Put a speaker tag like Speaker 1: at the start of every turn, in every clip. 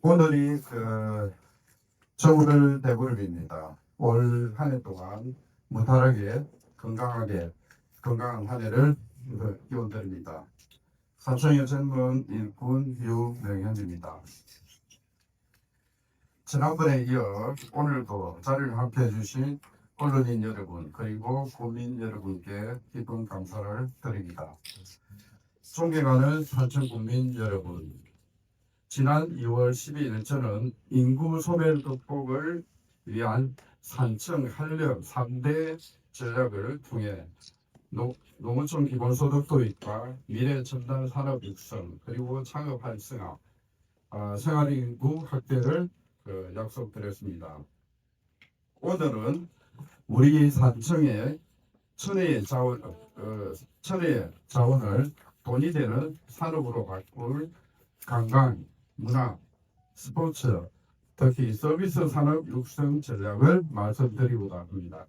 Speaker 1: 오늘이 저울을 대보름입니다. 올 한 해 동안 무탈하게 건강한 한 해를 기원드립니다. 삼성의 젊은 일꾼 유명현입니다. 지난번에 이어 오늘도 자리를 함께 해주신 언론인 여러분 그리고 국민 여러분께 깊은 감사를 드립니다. 존경하는 산청국민 여러분, 지난 2월 12일 저는 인구 소멸 극복을 위한 산청 한력 3대 전략을 통해 농어촌 기본소득 도입과 미래 첨단 산업 육성 그리고 창업 활성화, 생활인구 확대를 약속드렸습니다. 오늘은 우리 산청의 천혜의 자원을 돈이 되는 산업으로 바꿀 관광, 문화, 스포츠, 특히 서비스 산업 육성 전략을 말씀드리고자 합니다.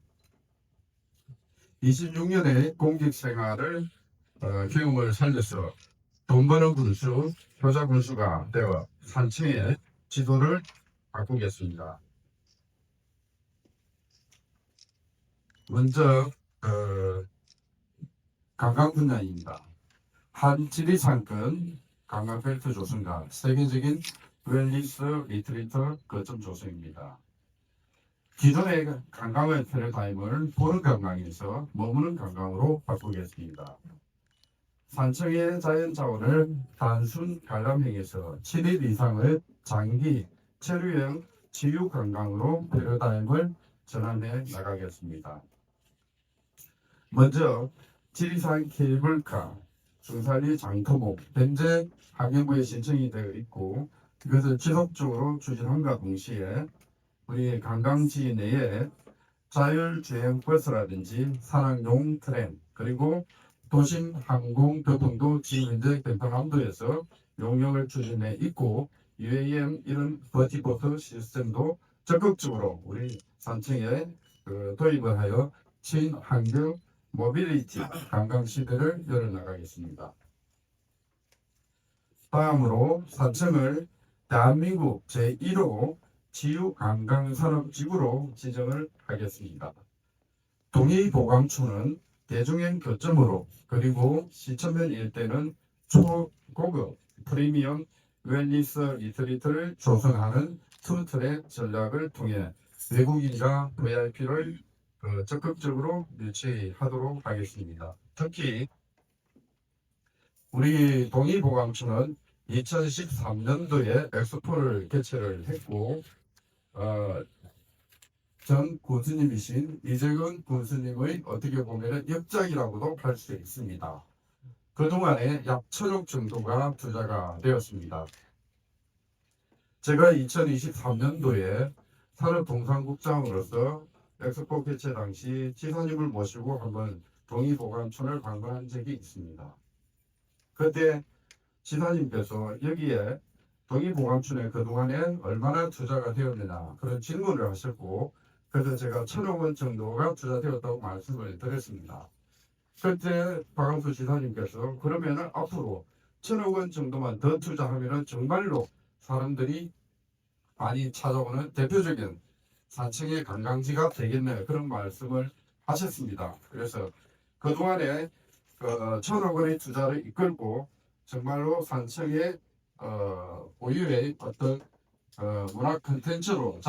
Speaker 1: 26년의 공직 생활을 경험을 살려서 돈 버는 군수, 효자 군수가 되어 산청의 지도를 바꾸겠습니다. 먼저 관광 분야입니다. 한지리상권 관광벨트 조성과 세계적인 웰니스 리트리트 거점 조성입니다. 기존의 관광의 패러다임을 보는 관광에서 머무는 관광으로 바꾸겠습니다. 산청의 자연자원을 단순 관람행에서 7일 이상의 장기 체류형 지유관광으로 패러다임을 전환해 나가겠습니다. 먼저 지리산 케이블카, 중산리 장터목, 현재 환경부에 신청이 되어 있고 이것을 지속적으로 추진함과 동시에 우리 관광지 내에 자율주행 버스라든지 산악용 트램 그리고 도심 항공교통도 지금 현재 경상남도에서 용역을 추진해 있고 UAM 이런 버티버스 시스템도 적극적으로 우리 산청에 도입을 하여 친환경 모빌리티 관광 시대를 열어나가겠습니다. 다음으로 산청을 대한민국 제1호 지유관광산업지구로 지정을 하겠습니다. 동의보감추는 대중행 교점으로 그리고 시천면 일대는 초고급 프리미엄 웰니스 리트리트를 조성하는 투트랙 전략을 통해 외국인과 VIP를 적극적으로 유치하도록 하겠습니다. 특히 우리 동의보감추는 2013년도에 엑스포를 개최를 했고 전 군수님이신 이재근 군수님의 어떻게 보면 역작이라고도 할 수 있습니다. 그동안에 약 1,000억 정도가 투자가 되었습니다. 제가 2023년도에 산업동산국장으로서 엑스포 개최 당시 지사님을 모시고 한번 동의보감촌을 방문한 적이 있습니다. 그때 지사님께서 여기에 동의보감촌에 그동안에 얼마나 투자가 되었느냐 그런 질문을 하셨고 그래서 제가 1,000억 원 정도가 투자되었다고 말씀을 드렸습니다. 그때 박항수 지사님께서 그러면은 앞으로 1,000억 원 정도만 더 투자하면은 정말로 사람들이 많이 찾아오는 대표적인 산청의 관광지가 되겠네 그런 말씀을 하셨습니다. 그래서 그동안에 1,000억 원의 투자를 이끌고 정말로 산청의 고유의 어떤 문화 콘텐츠로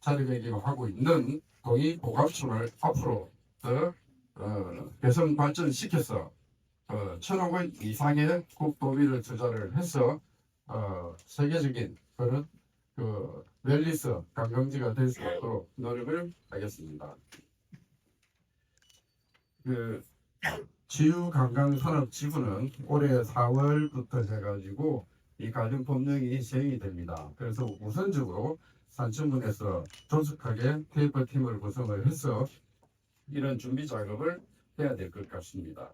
Speaker 1: 자리매김하고 있는 동의보감촌을 앞으로 더 개선 발전시켜서 1,000억 원 이상의 국도비를 투자를 해서 세계적인 그런 웰니스 관광지가 될 수 있도록 노력을 하겠습니다. 지유관광산업지구는 올해 4월부터 해가지고 이 관련 법령이 시행이 됩니다. 그래서 우선적으로 산청군에서 조직하게 테이블팀을 구성을 해서 이런 준비 작업을 해야 될 것 같습니다.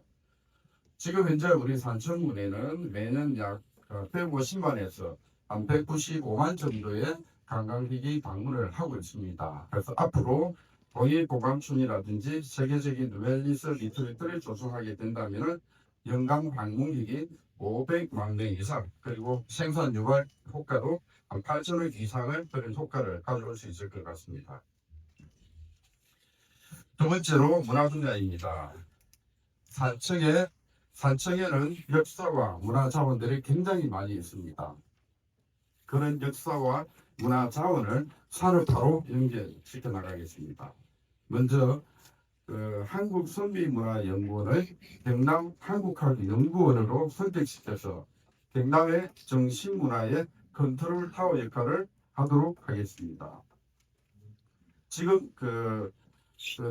Speaker 1: 지금 현재 우리 산청군에는 매년 약 150만에서 한 195만 정도의 관광객이 방문을 하고 있습니다. 그래서 앞으로 동의보감촌이라든지 세계적인 웰니스 리트리트를 조성하게 된다면 연간 방문객이 500만 명 이상 그리고 생산 유발 효과도 한 8천억 이상의 그런 효과를 가져올 수 있을 것 같습니다. 두 번째로 문화 분야입니다. 산청에는 역사와 문화 자원들이 굉장히 많이 있습니다. 그런 역사와 문화 자원을 산업화로 연결시켜 나가겠습니다. 먼저 한국선비문화연구원을 경남 한국학연구원으로 선택시켜서 경남의 정신문화의 컨트롤 타워 역할을 하도록 하겠습니다. 지금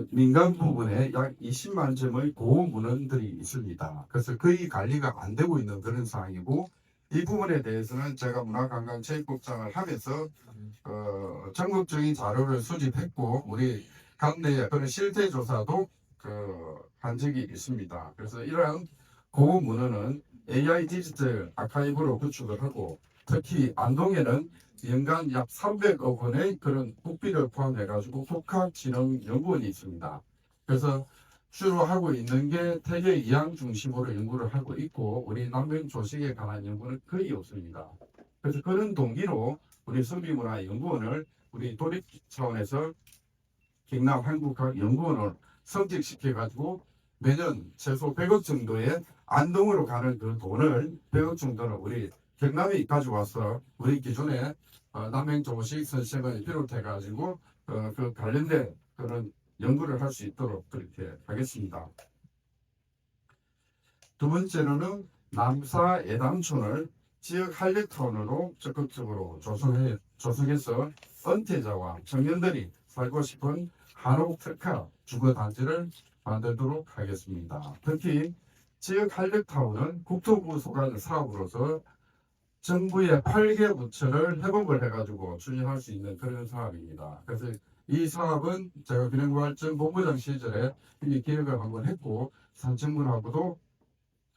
Speaker 1: 민간 부분에 약 20만 점의 고문헌들이 있습니다. 그래서 거의 관리가 안 되고 있는 그런 상황이고, 이 부분에 대해서는 제가 문화관광체육국장을 하면서 전국적인 자료를 수집했고, 우리 국내에 그런 실태 조사도 한 적이 있습니다. 그래서 이러한 고문헌은 AI 디지털 아카이브로 구축을 하고, 특히 안동에는 연간 약 300억 원의 그런 국비를 포함해가지고 국학진흥연구원이 있습니다. 그래서 주로 하고 있는 게 태계 이양 중심으로 연구를 하고 있고, 우리 남면 조식에 관한 연구는 거의 없습니다. 그래서 그런 동기로 우리 선비문화연구원을 우리 도립 차원에서 경남 한국학연구원을 선택시켜가지고 매년 최소 100억 정도의 안동으로 가는 그 돈을 100억 정도는 우리 경남에 가져와서 우리 기존에 남행조식 선생을 비롯해가지고 그 관련된 그런 연구를 할 수 있도록 그렇게 하겠습니다. 두 번째로는 남사 예담촌을 지역 한력타운으로 적극적으로 조성해서 은퇴자와 청년들이 살고 싶은 한옥 특화 주거단지를 만들도록 하겠습니다. 특히 지역 한력타운은 국토부 소관 사업으로서 정부의 8개 부처를 협업을 해가지고 추진할 수 있는 그런 사업입니다. 그래서 이 사업은 제가 균형발전본부장 시절에 이미 기획을 한번 했고, 산청군하고도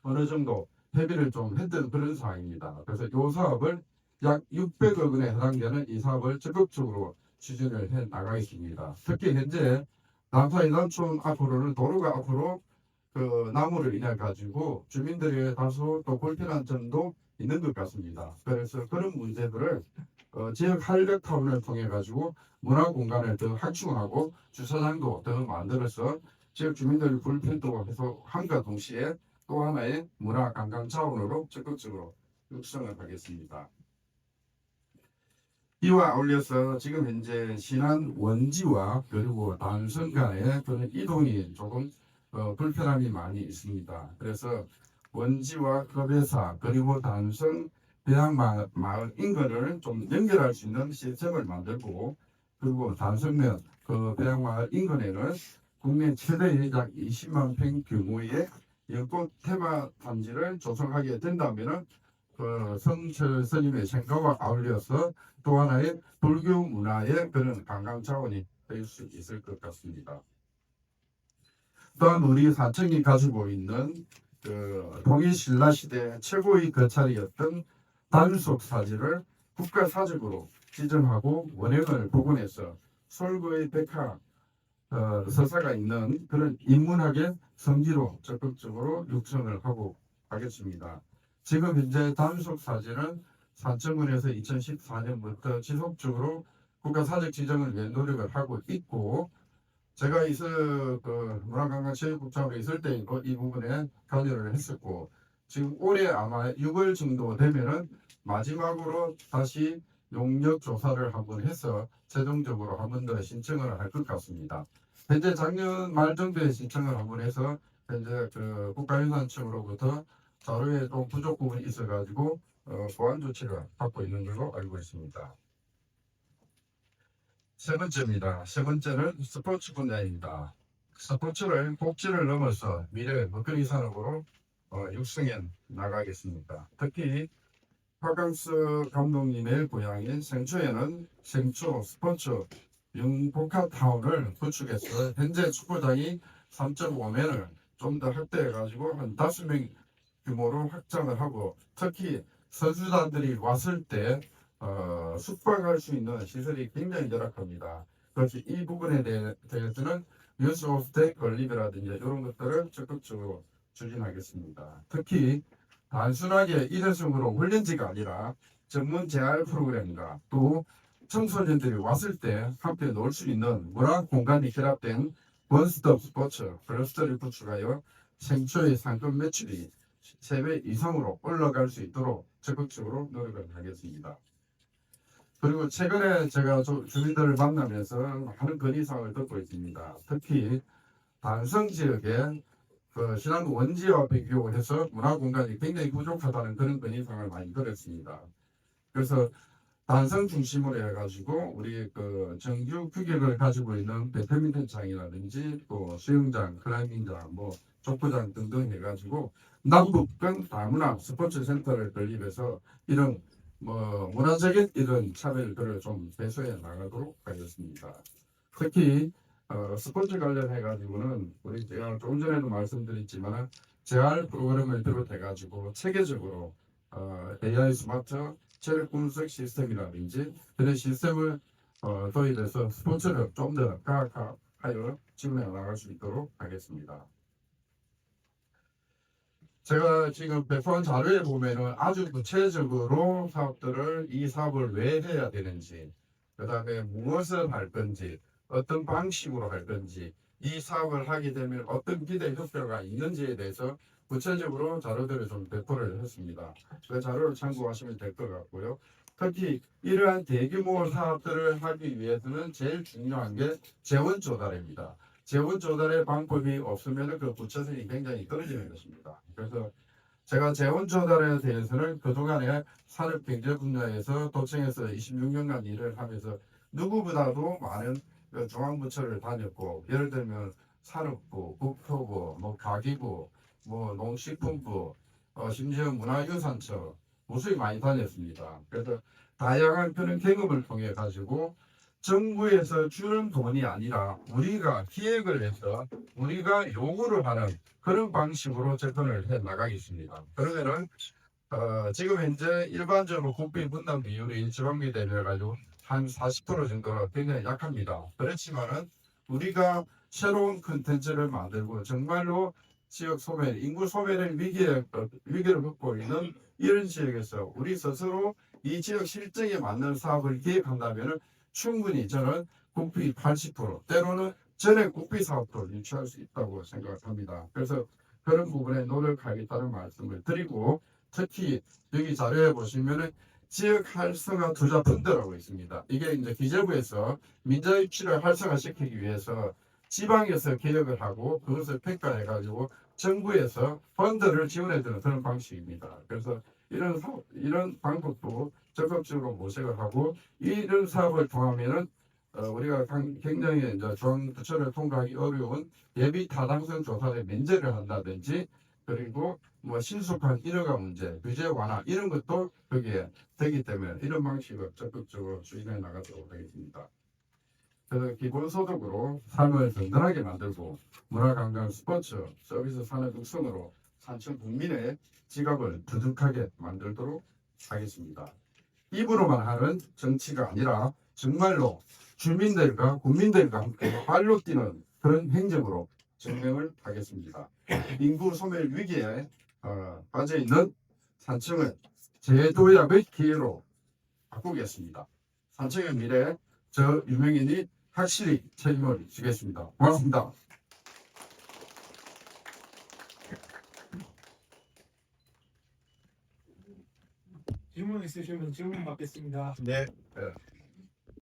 Speaker 1: 어느 정도 협의를 좀 했던 그런 사항입니다. 그래서 이 사업을 약 600억 원에 해당되는 이 사업을 적극적으로 추진을 해 나가겠습니다. 특히 현재 남사이단촌 앞으로는 도로가 앞으로 나무를 인해 가지고 주민들이 다소 또 불편한 점도 있는 것 같습니다. 그래서 그런 문제들을 지역 한력타운을 통해 가지고 문화 공간을 더 확충하고 주차장도 더 만들어서 지역 주민들의 불편도 해소함과 동시에 또 하나의 문화 관광 자원으로 적극적으로 육성을 하겠습니다. 이와 어울려서 지금 현재 신안 원지와 그리고 단성 간의 그런 이동이 조금 불편함이 많이 있습니다. 그래서 원지와 급회사 그리고 단성 배양마을 인근을 좀 연결할 수 있는 시스템을 만들고, 그리고 단성면 배양마을 인근에는 국내 최대의 약 20만 평 규모의 연꽃 테마 단지를 조성하게 된다면은 성철 스님의 생각과 아울려서 또 하나의 불교 문화의 그런 관광 자원이 될 수 있을 것 같습니다. 또한 우리 산청이 가지고 있는 동일신라 시대 최고의 거찰이었던 단속 사지를 국가사적으로 지정하고 원형을 복원해서 솔구의 백화 서사가 있는 그런 인문학의 성지로 적극적으로 육성을 하고 가겠습니다. 지금 현재 단속 사진은 산청군에서 2014년부터 지속적으로 국가사적 지정을 위해 노력을 하고 있고, 제가 문화관광체육국장으로 있을 때 이 부분에 관여를 했었고, 지금 올해 아마 6월 정도 되면은 마지막으로 다시 용역 조사를 한번 해서 최종적으로 한 번 더 신청을 할 것 같습니다. 현재 작년 말 정도에 신청을 한번 해서 현재 국가유산청으로부터 자료에 좀 부족 부분이 있어가지고 보완 조치를 받고 있는 걸로 알고 있습니다. 세 번째입니다. 세 번째는 스포츠 분야입니다. 스포츠를 복지를 넘어서 미래 먹거리 산업으로 육성해 나가겠습니다. 특히 박강스 감독님의 고향인 생초에는 생초 스포츠 융복합타운을 구축해서 현재 축구장이 3.5면을 좀 더 확대해가지고 한 5명 규모로 확장을 하고, 특히 선수단들이 왔을 때 숙박할 수 있는 시설이 굉장히 열악합니다. 그래서 이 부분에 대해서는 유스 오브 데 건립이라든지 이런 것들을 적극적으로 추진하겠습니다. 특히 단순하게 일회성으로 훈련지가 아니라 전문 재활 프로그램과 또 청소년들이 왔을 때 함께 놀 수 있는 문화 공간이 결합된 원스톱 스포츠 클러스터를 구축하여 생초의 상권 매출이 3배 이상으로 올라갈 수 있도록 적극적으로 노력을 하겠습니다. 그리고 최근에 제가 주민들을 만나면서 많은 건의사항을 듣고 있습니다. 특히 단성 지역에 신안군 원지와 비교해서 문화공간이 굉장히 부족하다는 그런 건의사항을 많이 들었습니다. 그래서 단성 중심으로 해가지고 우리 정규 규격을 가지고 있는 배드민턴장이라든지 또 수영장, 클라이밍장, 뭐 족구장 등등 해가지고 남북간 다문화 스포츠 센터를 건립해서 이런 문화적인 이런 차별들을 좀 해소해 나가도록 하겠습니다. 특히 스포츠 관련해 가지고는 우리 제가 조금 전에도 말씀드렸지만 재활 프로그램을 비롯해 가지고 체계적으로 AI 스마트 체력 분석 시스템이라든지 그런 시스템을 도입해서 스포츠를 좀 더 가학하여 진행해 나갈 수 있도록 하겠습니다. 제가 지금 배포한 자료에 보면은 아주 구체적으로 이 사업을 왜 해야 되는지, 그 다음에 무엇을 할 건지, 어떤 방식으로 할 건지, 이 사업을 하게 되면 어떤 기대 효과가 있는지에 대해서 구체적으로 자료들을 좀 배포를 했습니다. 그 자료를 참고하시면 될 것 같고요. 특히 이러한 대규모 사업들을 하기 위해서는 제일 중요한 게 재원 조달입니다. 재원 조달의 방법이 없으면 그 구체성이 굉장히 떨어지는 것입니다. 그래서 제가 재원 조달에 대해서는 그동안에 산업경제 분야에서 도청에서 26년간 일을 하면서 누구보다도 많은 중앙부처를 다녔고, 예를 들면 산업부, 국토부, 가기부, 농식품부, 심지어 문화유산처 무수히 많이 다녔습니다. 그래서 다양한 그런 경험을 통해 가지고 정부에서 주는 돈이 아니라 우리가 기획을 해서 우리가 요구를 하는 그런 방식으로 접근을 해 나가겠습니다. 그러면은 지금 현재 일반적으로 국비 분담 비율이 지방비 대비해 가지고 한 40% 정도가 굉장히 약합니다. 그렇지만은 우리가 새로운 컨텐츠를 만들고 정말로 지역 소멸, 인구 소멸의 위기를 겪고 있는 이런 지역에서 우리 스스로 이 지역 실정에 맞는 사업을 기획한다면은 충분히 저는 국비 80% 때로는 전액 국비 사업도 유치할 수 있다고 생각합니다. 그래서 그런 부분에 노력하겠다는 말씀을 드리고, 특히 여기 자료에 보시면은 지역 활성화 투자 펀드라고 있습니다. 이게 이제 기재부에서 민자 입지를 활성화시키기 위해서 지방에서 개혁을 하고 그것을 평가해 가지고 정부에서 펀드를 지원해주는 그런 방식입니다. 그래서 이런 방법도 적극적으로 모색을 하고, 이런 사업을 통하면은 우리가 굉장히 이제 중앙부처를 통과하기 어려운 예비 타당성 조사를 면제를 한다든지, 그리고 신속한 인허가 문제, 규제 완화 이런 것도 거기에 되기 때문에 이런 방식을 적극적으로 추진해 나가도록 하겠습니다. 그래서 기본소득으로 삶을 든든하게 만들고 문화관광 스포츠 서비스 산업 육성으로 산청 국민의 지갑을 두둑하게 만들도록 하겠습니다. 입으로만 하는 정치가 아니라 정말로 주민들과 국민들과 함께 발로 뛰는 그런 행정으로 증명을 하겠습니다. 인구 소멸 위기에 빠져 있는 산청을 재도약의 기회로 바꾸겠습니다. 산청의 미래, 저 유명인이 확실히 책임을 지겠습니다. 고맙습니다.
Speaker 2: 질문 있으시면 질문 받겠습니다.
Speaker 1: 네.